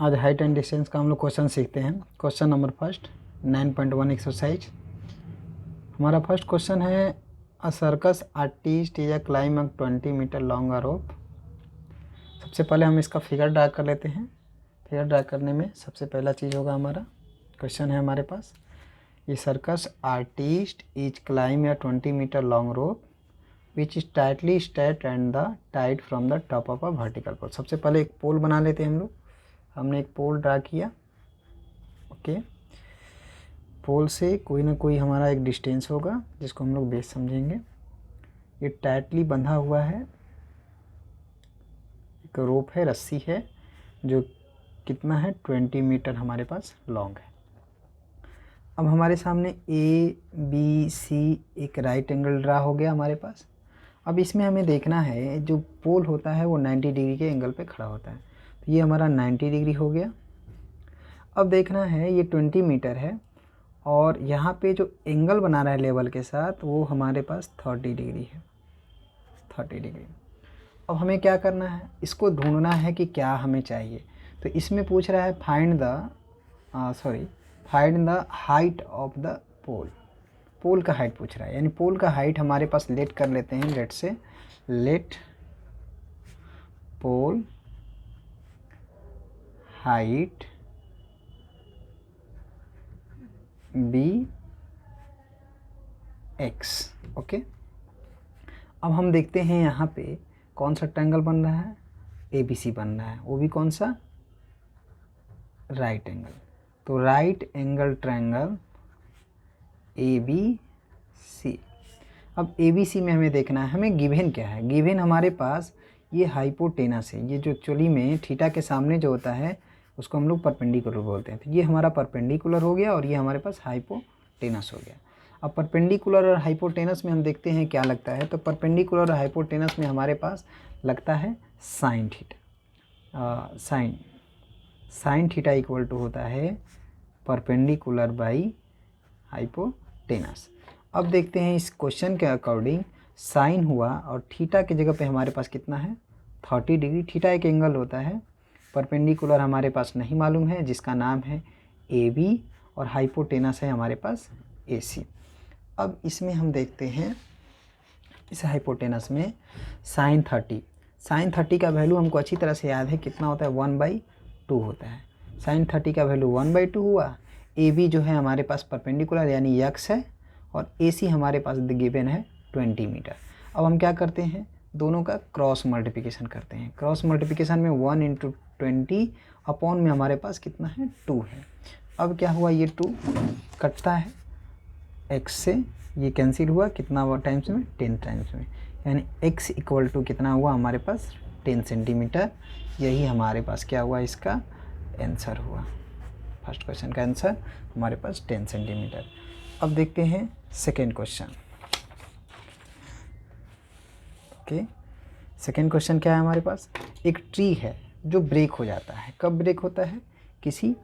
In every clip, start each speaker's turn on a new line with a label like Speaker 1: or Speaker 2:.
Speaker 1: आज height and distance का हम लोग क्वेश्चन सीखते हैं। Question number first 9.1 exercise. हमारा फर्स्ट क्वेश्चन है a circus artist is a climb a 20 metre long rope. सबसे पहले हम इसका फिगर ड्रा कर लेते हैं। फिगर ड्रा करने में सबसे पहला चीज़ होगा हमारा क्वेश्चन है हमारे पास, ये circus artist is climb a 20 metre long rope which is tightly straight and the tight from the top of a vertical pole. सबसे पहले एक पोल बना लेते हैं हम लोग। हमने एक पोल ड्रा किया। ओके, पोल से कोई ना कोई हमारा एक डिस्टेंस होगा जिसको हम लोग बेस समझेंगे। ये टाइटली बंधा हुआ है, एक रोप है, रस्सी है जो कितना है 20 मीटर हमारे पास लॉन्ग है। अब हमारे सामने ए बी सी एक राइट एंगल ड्रा हो गया हमारे पास। अब इसमें हमें देखना है जो पोल होता है वो 90 डिग्री के एंगल पे खड़ा होता है, तो ये हमारा 90 डिग्री हो गया। अब देखना है ये 20 मीटर है और यहाँ पे जो एंगल बना रहा है लेवल के साथ वो हमारे पास 30 डिग्री है, 30 डिग्री। अब हमें क्या करना है, इसको ढूंढना है कि क्या हमें चाहिए। तो इसमें पूछ रहा है find the height of the pole. Pole का हाइट पूछ रहा है, यानी पोल का हाइट हमारे पास लेट कर लेते हैं। लेट पोल हाइट बी एक्स। ओके, अब हम देखते हैं यहाँ पे कौन सा ट्रायंगल बन रहा है, ABC बन रहा है, वो भी कौन सा, राइट एंगल। तो राइट एंगल ट्रायंगल ABC। अब ABC में हमें देखना है, हमें गिवन क्या है। गिवन हमारे पास ये हाइपोटेनस है, ये जो एक्चुअली में थीटा के सामने जो होता है उसको हम लोग परपेंडिकुलर बोलते हैं। तो ये हमारा परपेंडिकुलर हो गया और ये हमारे पास हाइपोटेनस हो गया। अब परपेंडिकुलर और हाइपोटेनस में हम देखते हैं क्या लगता है। तो परपेंडिकुलर और हाइपोटेनस में हमारे पास लगता है sine theta. Sine theta equal to होता है परपेंडिकुलर बाई हाइपोटेनस। अब देखते हैं इस क्वेश्चन के अकॉर्डिंग साइन हुआ और थीटा की जगह पे हमारे पास कितना है 30 डिग्री। थीटा एक एंगल होता है, परपेंडिकुलर हमारे पास नहीं मालूम है जिसका नाम है AB और हाइपोटेनस है हमारे पास AC। अब इसमें हम देखते हैं इस हाइपोटेनस में साइन 30 का वैल्यू हमको अच्छी तरह से याद है, कितना होता है 1/2 होता है। साइन 30 का वैल्यू 1/2 हुआ। AB जो है हमारे पास परपेंडिकुलर यानी x है और AC हमारे पास गिवन है 20 मीटर। अब हम क्या करते हैं, दोनों का क्रॉस मल्टीप्लिकेशन करते हैं। क्रॉस मल्टीप्लिकेशन में 1 × 20 अपॉन में हमारे पास कितना है 2 है। अब क्या हुआ, ये 2 कटता है x से, ये कैंसिल हुआ कितना हुआ टाइम्स में 10 टाइम्स में, यानी x इक्वल टू कितना हुआ हमारे पास 10 सेंटीमीटर। यही हमारे पास क्या हुआ, इसका आंसर हुआ। फर्स्ट क्वेश्चन का आंसर हमारे पास 10 सेंटीमीटर। अब देखते हैं second question. Okay, second question क्या है हमारे पास, एक ट्री है जो ब्रेक हो जाता है। कब ब्रेक होता है, किसी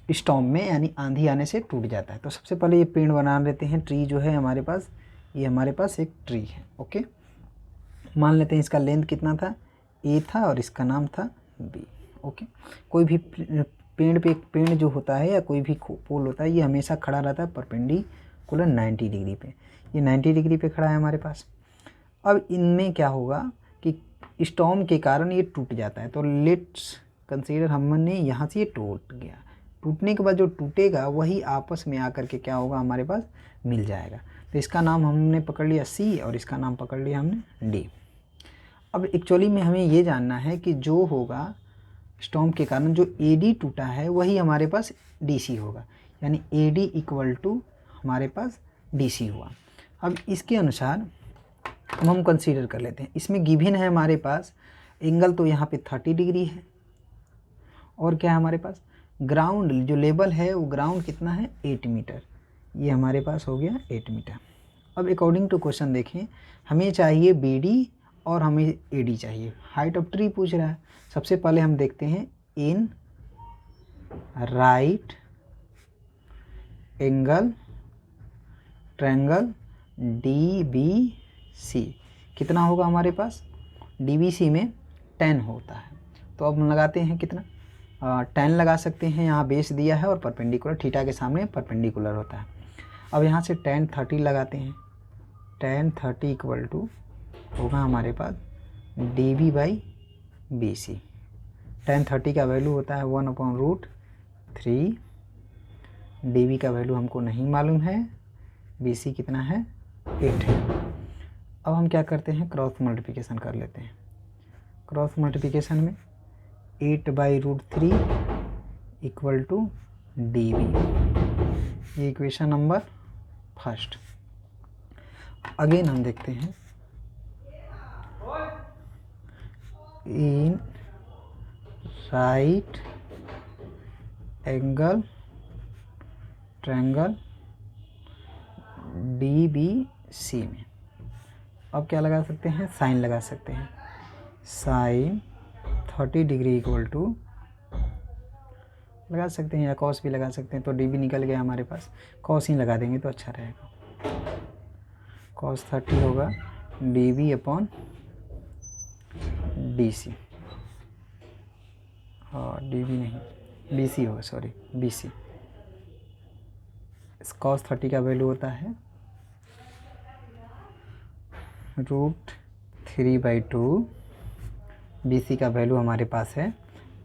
Speaker 1: स्टॉर्म में, यानी आंधी आने से टूट जाता है। तो सबसे पहले ये पेड़ बना लेते हैं। ट्री जो है हमारे पास, ये हमारे पास एक ट्री है। ओके, मान लेते हैं इसका लेंथ कितना था, A था और इसका नाम था B। ओके, कोई भी पेड़ जो होता है या कोई भी पोल होता है ये हमेशा खड़ा रहता है परपेंडिकुलर 90 डिग्री पे। ये 90 डिग्री पे खड़ा है हमारे पास। अब इनमें क्या होगा कि स्टॉर्म के कारण ये टूट जाता है। तो लेट्स कंसीडर हमने यहाँ से ये टूट गया, टूटने के बाद जो टूटेगा वही आपस में आकर के क्या होगा हमारे पास मिल जाएगा। तो इसका नाम हमने पकड़ लिया C और इसका नाम पकड़ लिया हमने D। अब एक्चुअली में हमें ये जानना है कि जो होगा स्टॉर्म के कारण जो AD टूटा है वही हमारे पास DC होगा, यानी AD इक्वल टू हमारे पास DC हुआ। अब इसके अनुसार हम कंसीडर कर लेते हैं, इसमें गिवन है हमारे पास एंगल तो यहाँ पे 30 डिग्री है और क्या है हमारे पास ग्राउंड जो लेवल है वो ग्राउंड कितना है 8 मीटर। ये हमारे पास हो गया 8 मीटर। अब अकॉर्डिंग टू क्वेश्चन देखें, हमें चाहिए BD और हमें AD चाहिए। हाइट ऑफ ट्री पूछ रहा है। सबसे पहले हम देखते हैं इन राइट एंगल ट्रायंगल DBC कितना होगा हमारे पास, DBC में 10 होता है। तो अब हम लगाते हैं कितना tan लगा सकते हैं, यहाँ बेस दिया है और परपेंडिकुलर थीटा के सामने परपेंडिकुलर होता है। अब यहाँ से tan 30 लगाते हैं। tan 30 इक्वल टू होगा हमारे पास dB/BC। tan 30 का वैल्यू होता है 1/√3। dB का वैल्यू हमको नहीं मालूम है, BC कितना है 8 है। अब हम क्या करते हैं, क्रॉस मल्टीप्लिकेशन कर लेते हैं। क्रॉस मल्टीप्लिकेशन में 8/√3 इक्वल टू dB, ये इक्वेशन नंबर फर्स्ट। अगेन हम देखते हैं इन राइट एंगल ट्रायंगल DBC में अब क्या लगा सकते हैं, साइन लगा सकते हैं। साइन 30 डिग्री इक्वल टू लगा सकते हैं या कॉस भी लगा सकते हैं। तो dB निकल गया हमारे पास, कॉस ही लगा देंगे तो अच्छा रहेगा। cos 30 होगा dB/DC, और dB नहीं BC होगा, सॉरी BC। इस cos 30 का वैल्यू होता है √3/2। BC का वैल्यू हमारे पास है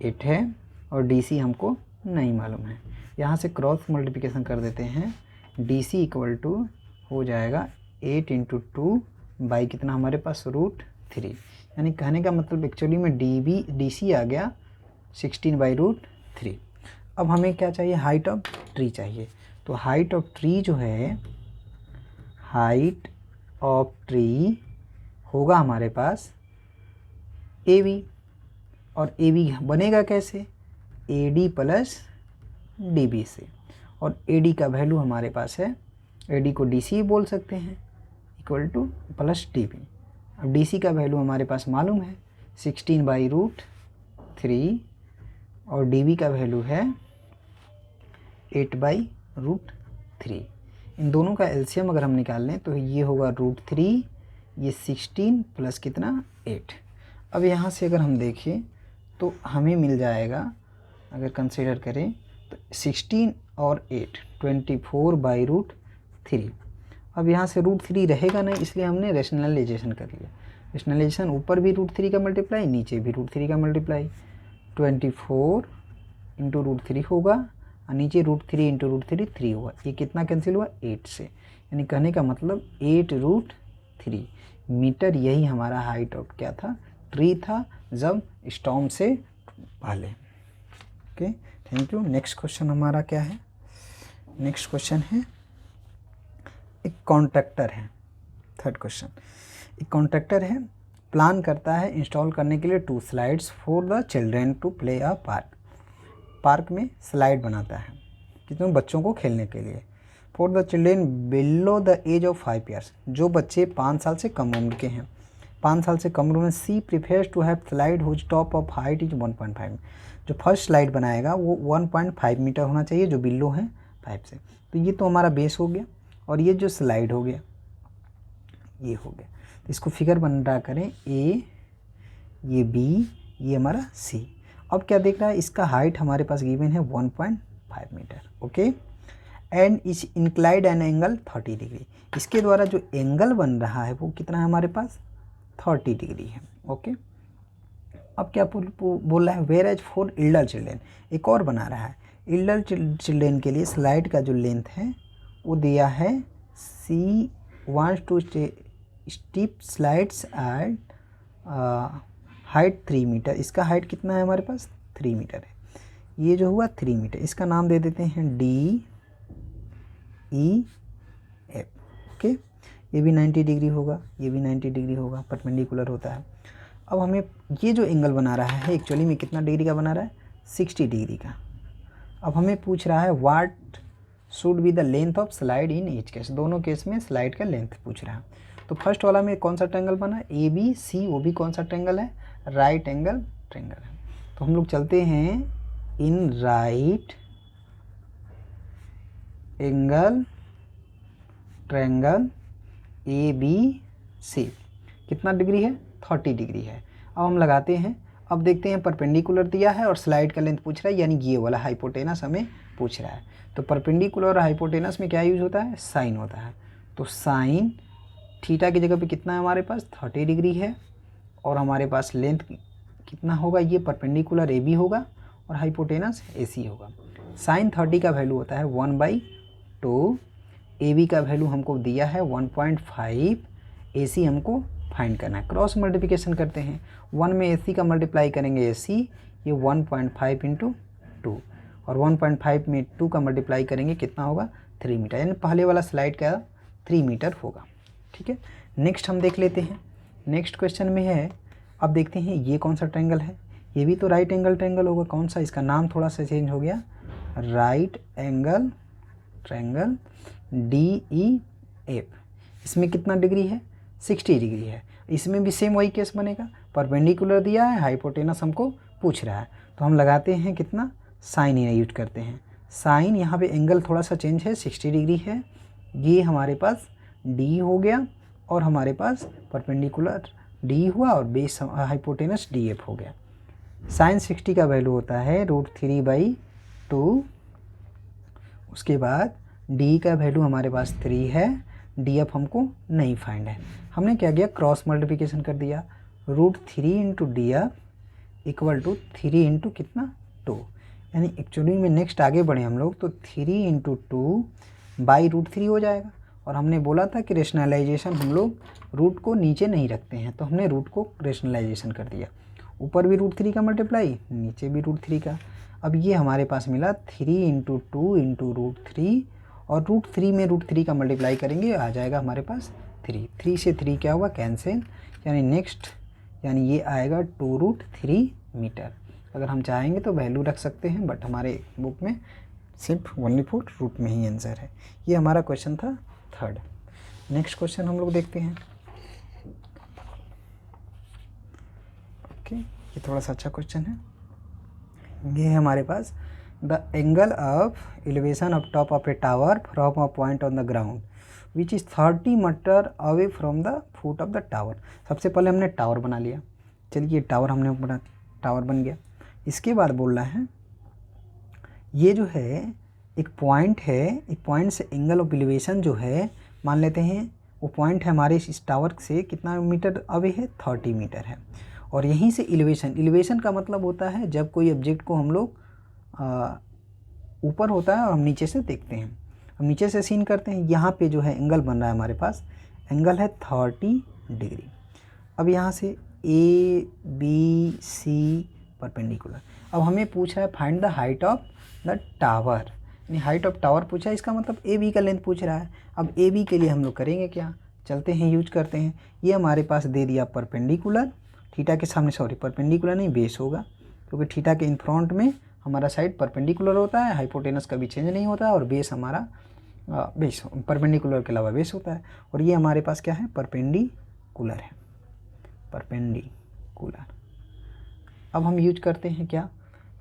Speaker 1: 8 है और DC हमको नहीं मालूम है। यहाँ से क्रॉस मल्टीप्लिकेशन कर देते हैं। DC इक्वल टू हो जाएगा 8 × 2 बाई कितना हमारे पास √3, यानी कहने का मतलब एक्चुअली में DC आ गया 16/√3। अब हमें क्या चाहिए, हाइट ऑफ ट्री चाहिए। तो हाइट ऑफ ट्री जो है, हाइट ऑफ ट्री होगा हमारे पास AB, और AB बनेगा कैसे, AD + DB से, और AD का वैल्यू हमारे पास है, AD को DC बोल सकते हैं, इक्वल टू प्लस DB। अब DC का वैल्यू हमारे पास मालूम है 16/√3 और DB का वैल्यू है 8/√3। इन दोनों का एलसीएम अगर हम निकाल लें तो ये होगा √3, ये 16 प्लस कितना 8। अब यहाँ से अगर हम देखें तो हमें मिल जाएगा, अगर कंसीडर करें तो 16 और 8 24/√3। अब यहाँ से √3 रहेगा नहीं, इसलिए हमने रेशनलाइजेशन कर लिया। रेशनलाइजेशन ऊपर भी √3 का मल्टीप्लाई, नीचे भी √3 का मल्टीप्लाई। 24 × √3 होगा और नीचे √3 × √3 3 होगा। ये कितना कैंसिल हुआ 8 से, यानी कहने का मतलब 8√3 मीटर। यही हमारा हाइट ऑफ क्या था, ट्री था, जब स्टॉर्म से पहले। Okay, thank you. Next question हमारा क्या है, नेक्स्ट क्वेश्चन है एक कॉन्ट्रैक्टर है। थर्ड क्वेश्चन, एक कॉन्ट्रैक्टर है, प्लान करता है इंस्टॉल करने के लिए 2 slides for the children to play a park. Park में स्लाइड बनाता है कितने बच्चों को खेलने के लिए, for the children below the age of 5 years, जो बच्चे 5 साल से कम उम्र के हैं। 5 साल से कम उम्र में she prefers to have slide whose top of height is 1.5। जो फर्स्ट स्लाइड बनाएगा वो 1.5 मीटर होना चाहिए, जो बिलो है 5 से। तो ये तो हमारा बेस हो गया, और ये जो स्लाइड हो गया ये हो गया। तो इसको फिगर बन रहा करें, ए, ये बी, ये हमारा सी। अब क्या देख रहा है, इसका हाइट हमारे पास गिवन है 1.5 मीटर। ओके, एंड इस इंक्लाइड एन एंगल 30 डिग्री। इसके द्वारा जो एंगल बन रहा है वो कितना है हमारे पास 30 डिग्री है। ओके, अब क्या बोल रहा है, where age for elder children, एक और बना रहा है। इल्डर चिल्ड्रेन के लिए स्लाइड का जो लेंथ है वो दिया है, she wants to steep slides at height 3 metre. इसका हाइट कितना है हमारे पास 3 मीटर है। ये जो हुआ 3 मीटर, इसका नाम दे देते हैं DEF। ओके, ये भी 90 डिग्री होगा, ये भी 90 डिग्री होगा, परपेंडिकुलर होता है। अब हमें ये जो एंगल बना रहा है एक्चुअली में कितना डिग्री का बना रहा है 60 डिग्री का। अब हमें पूछ रहा है what should be the length of slide in each case. दोनों केस में स्लाइड का लेंथ पूछ रहा है। तो फर्स्ट वाला में कौन सा ट्रायंगल बना, ABC, वो भी कौन सा ट्रायंगल है, राइट एंगल ट्रायंगल है। तो हम लोग चलते हैं इन राइट एंगल ट्रायंगल ABC, कितना डिग्री है 30 डिग्री है। अब हम लगाते हैं, अब देखते हैं परपेंडिकुलर दिया है और स्लाइड का लेंथ पूछ रहा है, यानी ये वाला हाइपोटेनस हमें पूछ रहा है। तो परपेंडिकुलर और हाइपोटेनस में क्या यूज होता है, साइन होता है। तो साइन थीटा की जगह पे कितना है हमारे पास 30 डिग्री है, और हमारे पास लेंथ कितना होगा, ये परपेंडिकुलर ए बी होगा और हाइपोटेनस ए सी होगा। साइन 30 का वैल्यू होता है 1/2, ए बी का वैल्यू हमको दिया है 1.5, ए सी हमको फाइंड करना है। क्रॉस मल्टीप्लिकेशन करते हैं, 1 में ए सी का मल्टीप्लाई करेंगे ए सी, ये 1.5 × 2, और 1.5 में 2 का मल्टीप्लाई करेंगे कितना होगा 3 मीटर, यानी पहले वाला स्लाइड का 3 मीटर होगा। ठीक है, नेक्स्ट हम देख लेते हैं। नेक्स्ट क्वेश्चन में है, अब देखते हैं ये कौन सा ट्रायंगल है, ये भी तो राइट एंगल ट्रायंगल होगा। कौन सा, इसका नाम थोड़ा सा चेंज हो गया, राइट एंगल ट्रायंगल DEF। इसमें कितना डिग्री है, 60 डिग्री है। इसमें भी सेम वही केस बनेगा, परपेंडिकुलर दिया है, हाइपोटेनस हमको पूछ रहा है, तो हम लगाते हैं कितना, साइन यूज करते हैं। साइन यहाँ पे एंगल थोड़ा सा चेंज है, 60 डिग्री है, ये हमारे पास D हो गया, और हमारे पास परपेंडिकुलर D हुआ और बेस हाइपोटेनस DF हो गया। साइन 60 का वैल्यू होता है √3/2। उसके बाद D का वैल्यू हमारे पास 3 है, DF हमको नहीं फाइंड है। हमने क्या किया, क्रॉस मल्टीप्लिकेशन कर दिया, √3 × DF = 3 × कितना 2, यानी एक्चुअली में नेक्स्ट आगे बढ़े हम लोग तो 3 × 2/√3 हो जाएगा। और हमने बोला था कि रेशनलाइजेशन हम लोग रूट को नीचे नहीं रखते हैं, तो हमने रूट को रेशनलाइजेशन कर दिया, ऊपर भी √3 का मल्टीप्लाई, नीचे भी √3 का। अब ये हमारे पास मिला 3 × 2 × √3, और √3 में √3 का मल्टीप्लाई करेंगे, आ जाएगा हमारे पास 3। 3 से 3 क्या हुआ, कैंसिल, यानी नेक्स्ट, यानी ये आएगा 2√3 मीटर। अगर हम चाहेंगे तो वैल्यू रख सकते हैं, बट हमारे बुक में सिर्फ ओनली फॉर रूट में ही आंसर है। ये हमारा क्वेश्चन था 3rd। नेक्स्ट क्वेश्चन हम लोग देखते हैं। ओके, ये थोड़ा सा अच्छा क्वेश्चन है। ये है हमारे पास, the angle of elevation of top of a tower from a point on the ground which is 30 metre away from the foot of the tower. सबसे पहले हमने टावर बना लिया, चलिए टावर हमने बना, टावर बन गया। इसके बाद बोल रहा है, ये जो है एक पॉइंट है, एक पॉइंट से एंगल ऑफ एलिवेशन जो है, मान लेते हैं वो पॉइंट है हमारे इस टावर से कितना मीटर अवे है, 30 मीटर है। और यहीं से एलिवेशन का मतलब होता है जब कोई ऑब्जेक्ट को हम लोग ऊपर होता है और हम नीचे से देखते हैं, हम नीचे से सीन करते हैं। यहाँ पे जो है एंगल बन रहा है हमारे पास, एंगल है 30 डिग्री। अब यहाँ से ABC परपेंडिकुलर। अब हमें पूछा है find the height of the tower, यानी हाइट ऑफ टावर पूछा है, इसका मतलब AB का लेंथ पूछ रहा है। अब AB के लिए हम लोग करेंगे क्या, चलते हैं यूज करते हैं। ये हमारे पास दे दिया परपेंडिकुलर, थीटा के सामने, सॉरी परपेंडिकुलर नहीं बेस होगा, क्योंकि थीटा के इन फ्रंट में हमारा साइड परपेंडिकुलर होता है, हाइपोटेनस कभी चेंज नहीं होता है, और बेस हमारा बेस परपेंडिकुलर के अलावा बेस होता है। और ये हमारे पास क्या है, परपेंडिकुलर है, परपेंडिकुलर। अब हम यूज करते हैं क्या,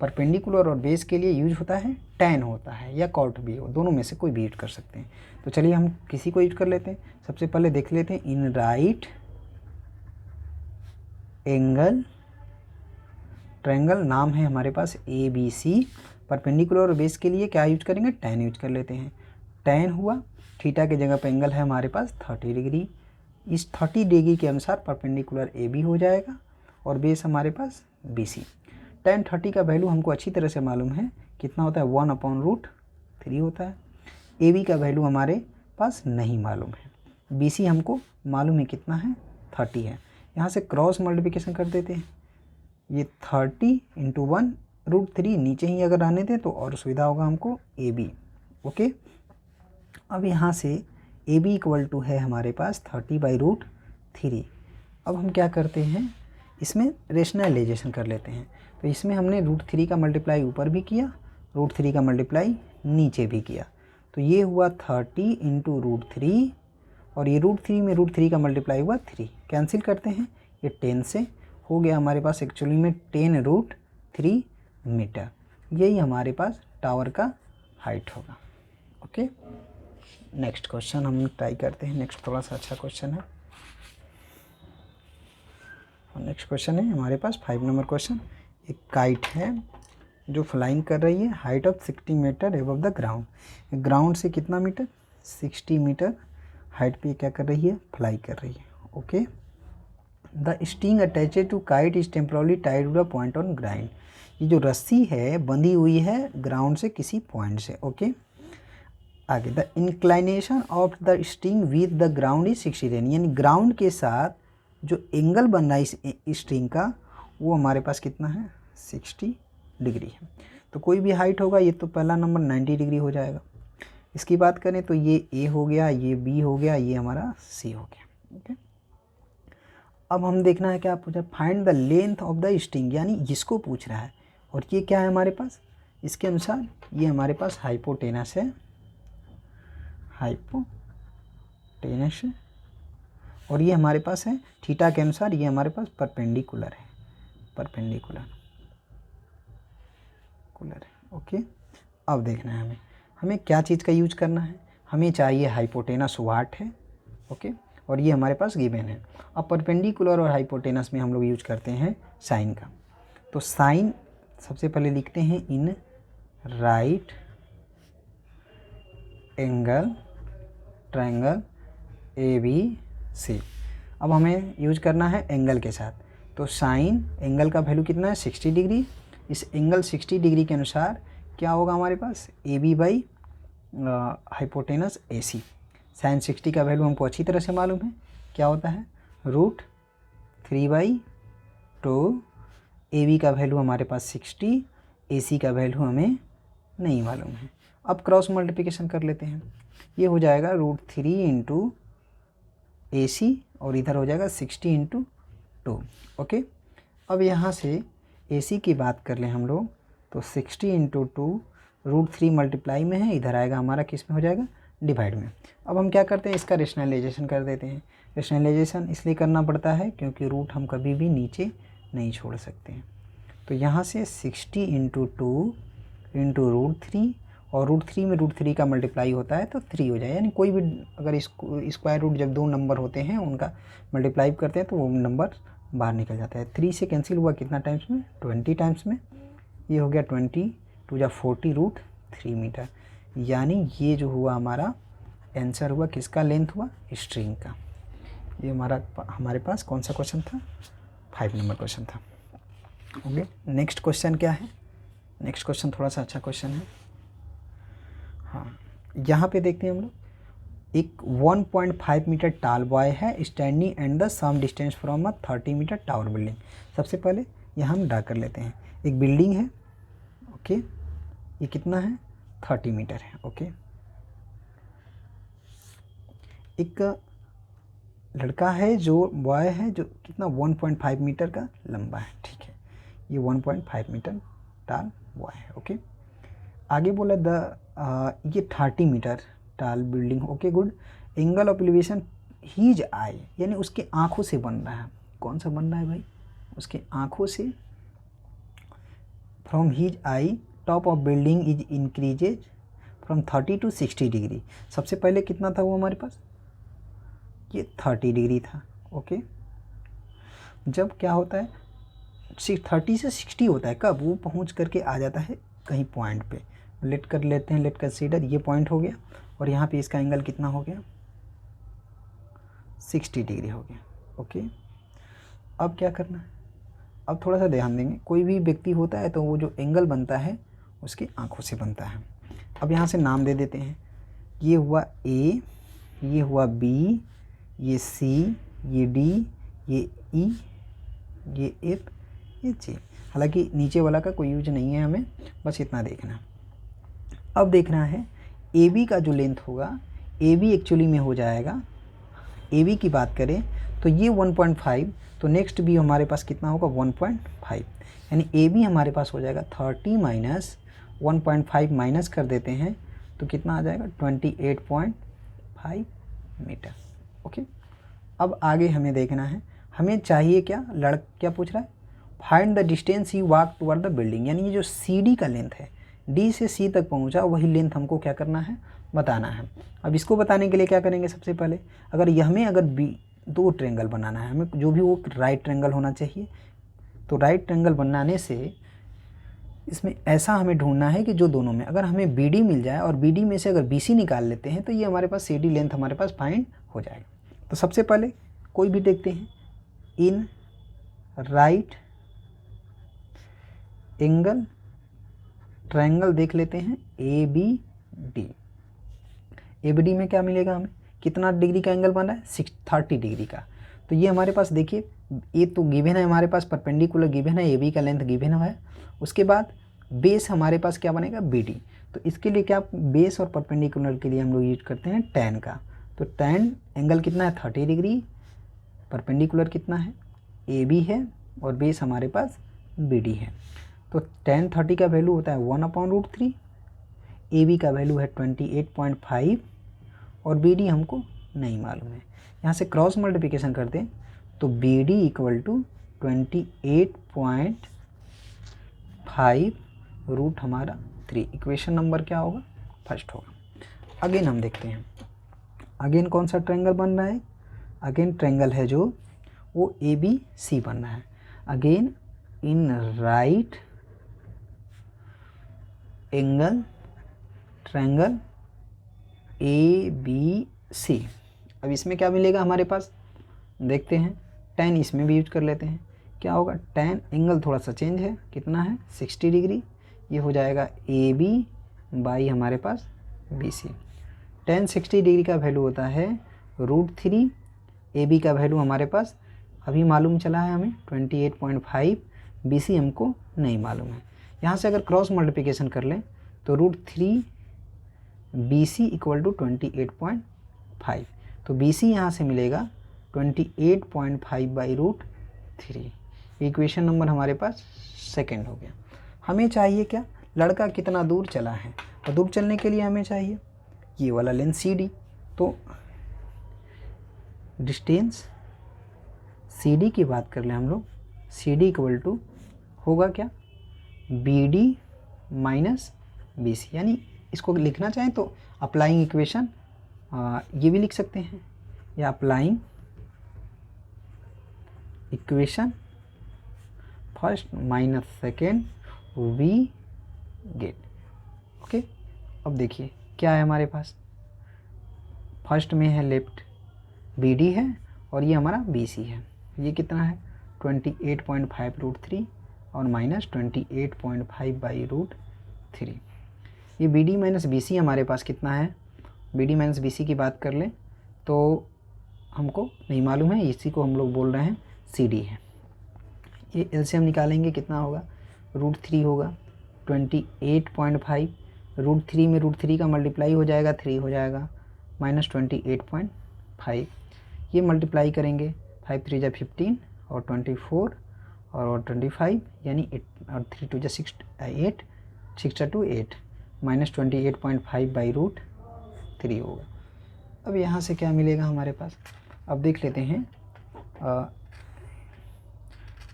Speaker 1: परपेंडिकुलर और बेस के लिए यूज होता है tan होता है, या कॉट भी हो, दोनों में से कोई भी यूज कर सकते हैं। तो चलिए हम किसी को यूज कर लेते हैं। सबसे पहले देख लेते हैं, इन राइट एंगल ट्रायंगल, नाम है हमारे पास ABC। परपेंडिकुलर और बेस के लिए क्या यूज करेंगे, tan यूज कर लेते हैं। tan हुआ, थीटा की जगह पर एंगल है हमारे पास 30 डिग्री, इस 30 डिग्री के अनुसार परपेंडिकुलर AB हो जाएगा, और बेस हमारे पास BC। tan 30 का वैल्यू हमको अच्छी तरह से मालूम है, कितना होता है, 1/√3 होता है। AB का वैल्यू हमारे पास नहीं मालूम है, BC हमको मालूम है कितना है, 30 है। यहाँ से क्रॉस मल्टीप्लिकेशन कर देते हैं, ये 30 × 1√3 नीचे ही अगर रहने दें तो और सुविधा होगा हमको, AB। ओके, अब यहाँ से AB = है हमारे पास 30/√3। अब हम क्या करते हैं, इसमें रेशनलाइजेशन कर लेते हैं। तो इसमें हमने √3 का मल्टीप्लाई ऊपर भी किया, √3 का मल्टीप्लाई नीचे भी किया, तो ये हुआ 30 × √3, और ये √3 में √3 का मल्टीप्लाई हुआ 3, कैंसिल करते हैं, ये 10 से हो गया हमारे पास एक्चुअली में 10√3 मीटर। यही हमारे पास टावर का हाइट होगा। ओके, नेक्स्ट क्वेश्चन हम ट्राई करते हैं। नेक्स्ट थोड़ा सा अच्छा क्वेश्चन है। और नेक्स्ट क्वेश्चन है हमारे पास 5 नंबर क्वेश्चन। एक काइट है जो फ्लाइंग कर रही है, height of 60 metre above the ground. Ground से कितना मीटर? 60 मीटर हाइट पे क्या कर रही है? फ्लाई कर रही है। Okay, the string attached to kite is temporarily tied to the point on ground. ये जो रस्सी है बंधी हुई है ग्राउंड से किसी पॉइंट से। ओके, आगे the inclination of the string with the ground is 60 degree, यानी ग्राउंड के साथ जो एंगल बन रहा है इस स्ट्रिंग का वो हमारे पास कितना है? 60 डिग्री है। तो कोई भी हाइट होगा, ये तो पहला नंबर 90 डिग्री हो जाएगा। इसकी बात करें तो ये ए हो गया, ये बी हो गया, ये हमारा सी हो गया। ओके, अब हम देखना है क्या पूछा? Find the length of the string, यानी जिसको पूछ रहा है। और ये क्या है हमारे पास? इसके अनुसार ये हमारे पास हाइपोटेनस है, हाइपोटेनस है, और ये हमारे पास है थीटा के अनुसार ये हमारे पास परपेंडिकुलर है, परपेंडिकुलर है। ओके, अब देखना है हमें क्या चीज़ का यूज करना है। हमें चाहिए हाइपोटेनस वाट है। ओके, और ये हमारे पास गिवन है। अब परपेंडिकुलर और हाइपोटेनस में हम लोग यूज करते हैं साइन का। तो साइन सबसे पहले लिखते हैं इन राइट एंगल ट्रायंगल ABC। अब हमें यूज करना है एंगल के साथ। तो साइन एंगल का वैल्यू कितना है? 60 डिग्री। इस एंगल 60 डिग्री के अनुसार क्या होगा हमारे पास? AB by hypotenuse AC। Sine 60 का वैल्यू हमको अच्छी तरह से मालूम है, क्या होता है? √3/2। AB का वैल्यू हमारे पास 60, AC का वैल्यू हमें नहीं मालूम है। अब क्रॉस मल्टीप्लिकेशन कर लेते हैं। ये हो जाएगा √3 × AC और इधर हो जाएगा 60 × 2। ओके, अब यहाँ से AC की बात कर लें हम लोग तो 60 × 2 √3 मल्टीप्लाई में है, इधर आएगा हमारा किस में हो जाएगा? डिवाइड में। अब हम क्या करते हैं? इसका रेशनलाइजेशन कर देते हैं। रेशनलाइजेशन इसलिए करना पड़ता है क्योंकि रूट हम कभी भी नीचे नहीं छोड़ सकते हैं। तो यहाँ से 60 × 2 × √3, और √3 में √3 का मल्टीप्लाई होता है तो 3 हो जाए, यानी कोई भी अगर स्क्वायर रूट जब दो नंबर होते हैं उनका मल्टीप्लाई करते हैं तो वो नंबर बाहर निकल जाता है। 3 से कैंसिल हुआ कितना टाइम्स में? 20 टाइम्स में। ये हो गया 20 × 2 = 40 √3 मीटर। यानी ये जो हुआ हमारा आंसर हुआ किसका? लेंथ हुआ स्ट्रिंग का। ये हमारे पास कौन सा क्वेश्चन था? 5 नंबर क्वेश्चन था। ओके, नेक्स्ट क्वेश्चन क्या है? नेक्स्ट क्वेश्चन थोड़ा सा अच्छा क्वेश्चन है। हाँ, यहाँ पे देखते हैं हम लोग। एक 1.5 मीटर टाल बॉय है standing and the some distance from a 30 metre tower building. सबसे पहले यहाँ हम ड्रा कर लेते हैं। एक बिल्डिंग है। ओके, ये कितना है? 30 मीटर है। ओके, एक लड़का है जो बॉय है जो कितना 1.5 मीटर का लंबा है। ठीक है, ये 1.5 मीटर टाल बॉय है। ओके, आगे बोला ये 30 metre tall building. Okay, good. Angle of elevation his eye, यानी उसके आँखों से बन रहा है। कौन सा बन रहा है भाई? उसके आँखों से। From his eye top of building is increases from 30 to 60 degree. सबसे पहले कितना था वो हमारे पास? ये 30 डिग्री था। ओके, जब क्या होता है 30 से 60 होता है, कब? वो पहुंच करके आ जाता है कहीं पॉइंट पे। लेट कर लेते हैं, लेट कंसीडर ये पॉइंट हो गया और यहाँ पे इसका एंगल कितना हो गया? 60 डिग्री हो गया। ओके, अब क्या करना है? अब थोड़ा सा ध्यान देंगे। कोई भी व्यक्ति होता है तो वो जो एंगल बनता है उसकी आंखों से बनता है। अब यहाँ से नाम दे देते हैं। ये हुआ A, ये हुआ B, ये C, ये D, ये E, ये F, ये G। हालांकि नीचे वाला का कोई यूज नहीं है, हमें बस इतना देखना है। अब देखना है AB का जो लेंथ होगा, AB एक्चुअली में हो जाएगा, AB की बात करें तो ये 1.5, तो नेक्स्ट भी हमारे पास कितना होगा? 1.5, यानी AB हमारे पास हो जाएगा 30 माइनस 1.5 माइनस कर देते हैं तो कितना आ जाएगा? 28.5 मीटर। ओके, अब आगे हमें देखना है। हमें चाहिए क्या? क्या पूछ रहा है? Find the distance he walk toward the building, यानी ये जो CD का लेंथ है, D से C तक पहुंचा, वही लेंथ हमको क्या करना है? बताना है। अब इसको बताने के लिए क्या करेंगे? सबसे पहले अगर दो ट्रायंगल बनाना है हमें, जो भी वो राइट ट्रायंगल होना चाहिए। तो राइट ट्रायंगल बनाने से इसमें ऐसा हमें ढूंढना है कि जो दोनों में, अगर हमें बी डी मिल जाए और बी डी में से अगर बी सी निकाल लेते हैं तो ये हमारे पास सी डी लेंथ हमारे पास फाइंड हो जाएगा। तो सबसे पहले कोई भी देखते हैं, इन राइट एंगल ट्रायंगल देख लेते हैं A B D. A B D में क्या मिलेगा हमें, कितना डिग्री का एंगल बन रहा है, 30 डिग्री का। तो ये हमारे पास देखिए, ये तो गिवन है हमारे पास, परपेंडिकुलर गिवन है, ए बी का लेंथ गिवन है। उसके बाद बेस हमारे पास क्या बनेगा, बी डी। तो इसके लिए क्या, बेस और परपेंडिकुलर के लिए हम लोग यूज करते हैं tan का। तो tan एंगल कितना है, 30 डिग्री, परपेंडिकुलर कितना है, ए बी है, और बेस हमारे पास बी डी है। तो tan 30 का वैल्यू होता है 1/√3, ए बी का वैल्यू है 28.5 और बी डी हमको नहीं मालूम है। यहाँ से क्रॉस मल्टीप्लिकेशन करते हैं तो B D equal to 28.5 root हमारा 3। इक्वेशन नंबर क्या होगा, फर्स्ट होगा। अगेन हम देखते हैं, अगेन कौन सा ट्रायंगल बन रहा है, अगेन ट्रायंगल है जो वो ए बी सी बन रहा है। Again in right angle triangle A B C. अब इसमें क्या मिलेगा हमारे पास, देखते हैं, tan इसमें भी यूज कर लेते हैं। क्या होगा, tan एंगल थोड़ा सा चेंज है, कितना है 60 डिग्री, ये हो जाएगा ए बी बाई हमारे पास बी सी। tan 60 डिग्री का वैल्यू होता है √3, ए बी का वैल्यू हमारे पास अभी मालूम चला है हमें 28.5, बी सी हमको नहीं मालूम है। यहाँ से अगर क्रॉस मल्टीप्लिकेशन कर लें तो √3 बी सी इक्वल टू 28.5। तो बी सी यहाँ से मिलेगा 28.5 बाई √3। इक्वेशन नंबर हमारे पास सेकंड हो गया। हमें चाहिए क्या, लड़का कितना दूर चला है, और दूर चलने के लिए हमें चाहिए ये वाला लेंथ सी डी। तो डिस्टेंस सी डी की बात कर लें हम लोग, सी डी इक्वल टू होगा क्या, B D minus B C. यानी इसको लिखना चाहें तो अप्लाइंग इक्वेशन ये भी लिख सकते हैं, या applying equation first minus second we get. Okay, अब देखिए क्या है हमारे पास, फर्स्ट में है लेफ्ट बी डी है और ये हमारा बी सी है। ये कितना है 28.5 √3 और माइनस 28.5 बाई √3। ये B D minus B C हमारे पास कितना है, B D minus B C की बात कर लें तो हमको नहीं मालूम है, इसी को हम लोग बोल रहे हैं सी डी है। ये एलसीएम निकालेंगे कितना होगा, √3 होगा 28.5, √3 में √3 का मल्टीप्लाई हो जाएगा 3 हो जाएगा, माइनस 28.5। ये मल्टीप्लाई करेंगे 5 3 जा 15 और 24 और 25 यानी 8 और 3 2 जा 6 8 6 2 8 माइनस 28.5 बाई √3 होगा। अब यहाँ से क्या मिलेगा हमारे पास, अब देख लेते हैं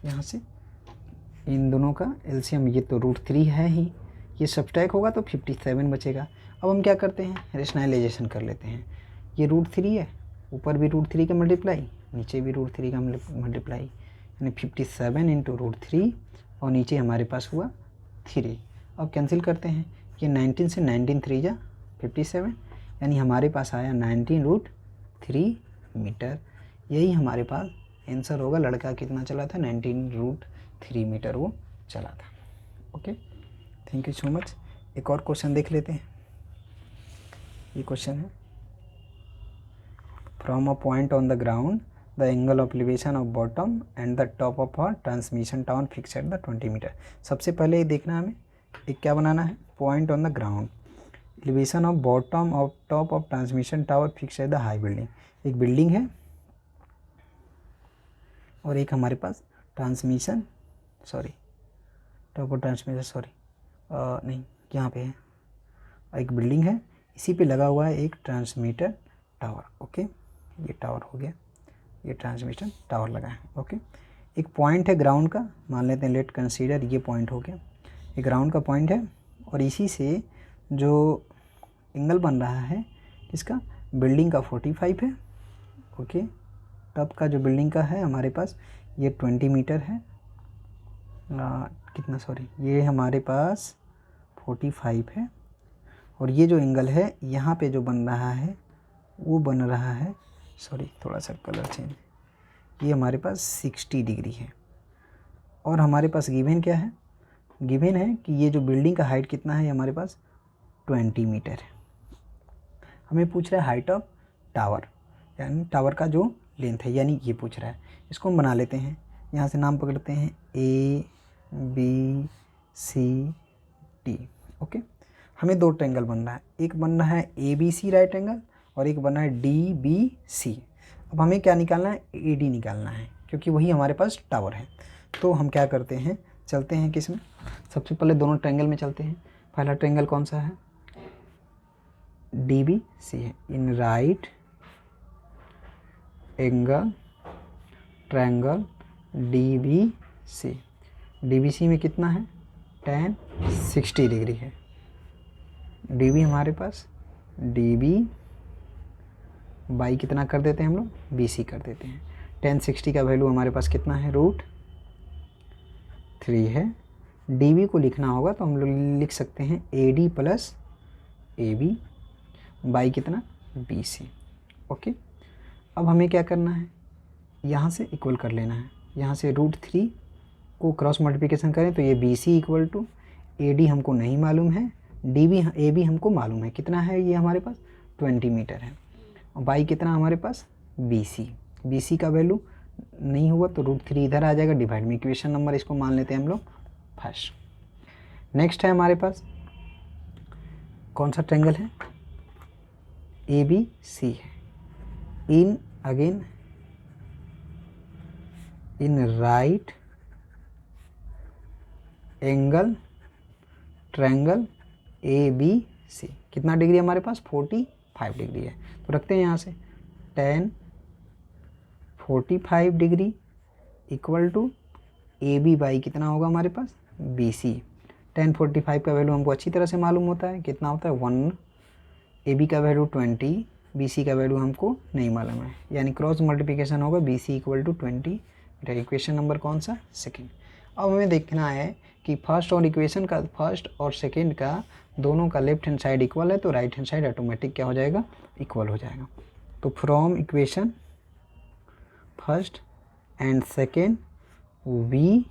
Speaker 1: यहाँ से इन दोनों का एलसीएम, ये तो √3 है ही, ये सब्ट्रैक्ट होगा तो 57 बचेगा। अब हम क्या करते हैं, रेशनलाइजेशन कर लेते हैं। ये √3 है, ऊपर भी √3 का मल्टीप्लाई, नीचे भी √3 का मल्टीप्लाई, यानी 57 इंटू √3 और नीचे हमारे पास हुआ 3। अब कैंसिल करते हैं, ये 19 से 19 3 जा 57, यानी हमारे पास आया 19√3 मीटर। यही हमारे पास आंसर होगा, लड़का कितना चला था 19√3 मीटर वो चला था। Okay, thank you so much. एक और क्वेश्चन देख लेते हैं। ये क्वेश्चन है, from a point on the ground the angle of elevation of bottom and the top of a transmission tower fix at the 20 metre. सबसे पहले ये देखना हमें, एक क्या बनाना है, point on the ground, elevation of bottom of top of transmission tower fix at the high building. एक बिल्डिंग है और एक हमारे पास ट्रांसमिशन टॉप ऑफ ट्रांसमिशन नहीं, यहाँ पे है एक बिल्डिंग है, इसी पे लगा हुआ है एक ट्रांसमीटर टावर। ओके, ये टावर हो गया, ये ट्रांसमिशन टावर लगा है। ओके, एक पॉइंट है ग्राउंड का, मान लेते हैं, लेट कंसीडर ये पॉइंट हो गया, ये ग्राउंड का पॉइंट है और इसी से जो एंगल बन रहा है इसका बिल्डिंग का 45 है। ओके, टॉप का जो बिल्डिंग का है हमारे पास ये 20 मीटर है, कितना सॉरी, ये हमारे पास 45 है, और ये जो एंगल है यहाँ पे जो बन रहा है वो बन रहा है, सॉरी थोड़ा सा कलर चेंज, ये हमारे पास 60 डिग्री है। और हमारे पास गिवन क्या है, गिवन है कि ये जो बिल्डिंग का हाइट कितना है, हमारे पास 20 मीटर है। हमें पूछ रहा है हाइट ऑफ टावर, यानी टावर का जो लेंथ है, यानी ये पूछ रहा है। इसको हम बना लेते हैं, यहाँ से नाम पकड़ते हैं ABCD। ओके, हमें दो ट्रायंगल बन रहा है, एक बन रहा है ABC राइट एंगल और एक बन रहा है DBC। अब हमें क्या निकालना है, AD निकालना है, क्योंकि वही हमारे पास टावर है। तो हम क्या करते हैं, चलते हैं किस में, सबसे पहले दोनों ट्रायंगल में चलते हैं। पहला ट्रायंगल कौन सा है, DBC है, इन right angle triangle DBC। DBC में कितना है, tan 60 डिग्री है। DB हमारे पास DB बाई कितना कर देते हैं हम लोग, BC कर देते हैं। tan 60 का वैल्यू हमारे पास कितना है, √3 है। DB को लिखना होगा तो हम लोग लिख सकते हैं AD प्लस AB बाई कितना, BC। ओके, अब हमें क्या करना है, यहाँ से इक्वल कर लेना है, यहाँ से √3 को क्रॉस मल्टीप्लिकेशन करें तो ये BC इक्वल टू AD हमको नहीं मालूम है, AB हमको मालूम है, कितना है ये हमारे पास 20 मीटर है, और बाई कितना हमारे पास BC का वैल्यू नहीं हुआ तो √3 इधर आ जाएगा, डिवाइड में इक्वेशन नंबर इसको मान लेते हैं हम लोग फर्स्ट। नेक्स्ट है हमारे पास कौन सा ट्रायंगल है, ABC है, in again in right angle triangle ABC। कितना डिग्री हमारे पास, 45 डिग्री है। तो रखते हैं यहाँ से tan 45 degree equal to AB by कितना होगा हमारे पास, BC। tan 45 का वैल्यू हमको अच्छी तरह से मालूम होता है, कितना होता है 1, AB का वैल्यू 20, BC का वैल्यू हमको नहीं मालूम है, यानी क्रॉस मल्टीप्लिकेशन होगा BC equal to 20। Equation number कौन सा, सेकेंड। अब हमें देखना है कि फर्स्ट और सेकेंड का दोनों का लेफ्ट हैंड साइड इक्वल है तो राइट हैंड साइड ऑटोमेटिक क्या हो जाएगा, इक्वल हो जाएगा। तो from equation first and second we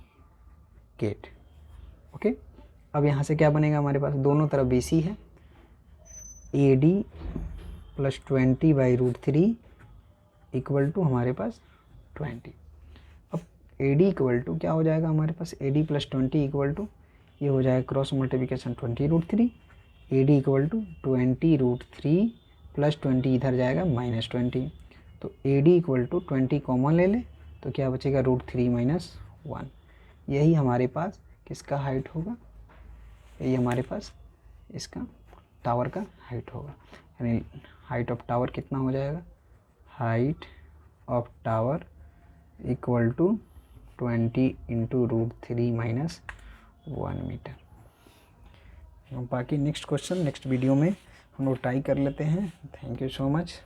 Speaker 1: get. Okay, अब यहाँ से क्या बनेगा हमारे पास, दोनों तरफ BC है, AD plus 20 by √3 equal to हमारे पास 20। अब AD इक्वल टू क्या हो जाएगा हमारे पास, AD प्लस 20 इक्वल टू ये हो जाएगा cross multiplication 20√3, AD equal to 20√3 plus 20 इधर जाएगा -20। तो AD इक्वल टू 20 कॉमन ले ले तो क्या बचेगा, √3 - 1। यही हमारे पास किसका हाइट होगा, यही हमारे पास इसका टावर का हाइट होगा, यानी हाइट ऑफ टावर कितना हो जाएगा, height of tower equal to 20 into √3 - 1 metre. बाकी नेक्स्ट क्वेश्चन नेक्स्ट वीडियो में हम लोग ट्राई कर लेते हैं। Thank you so much.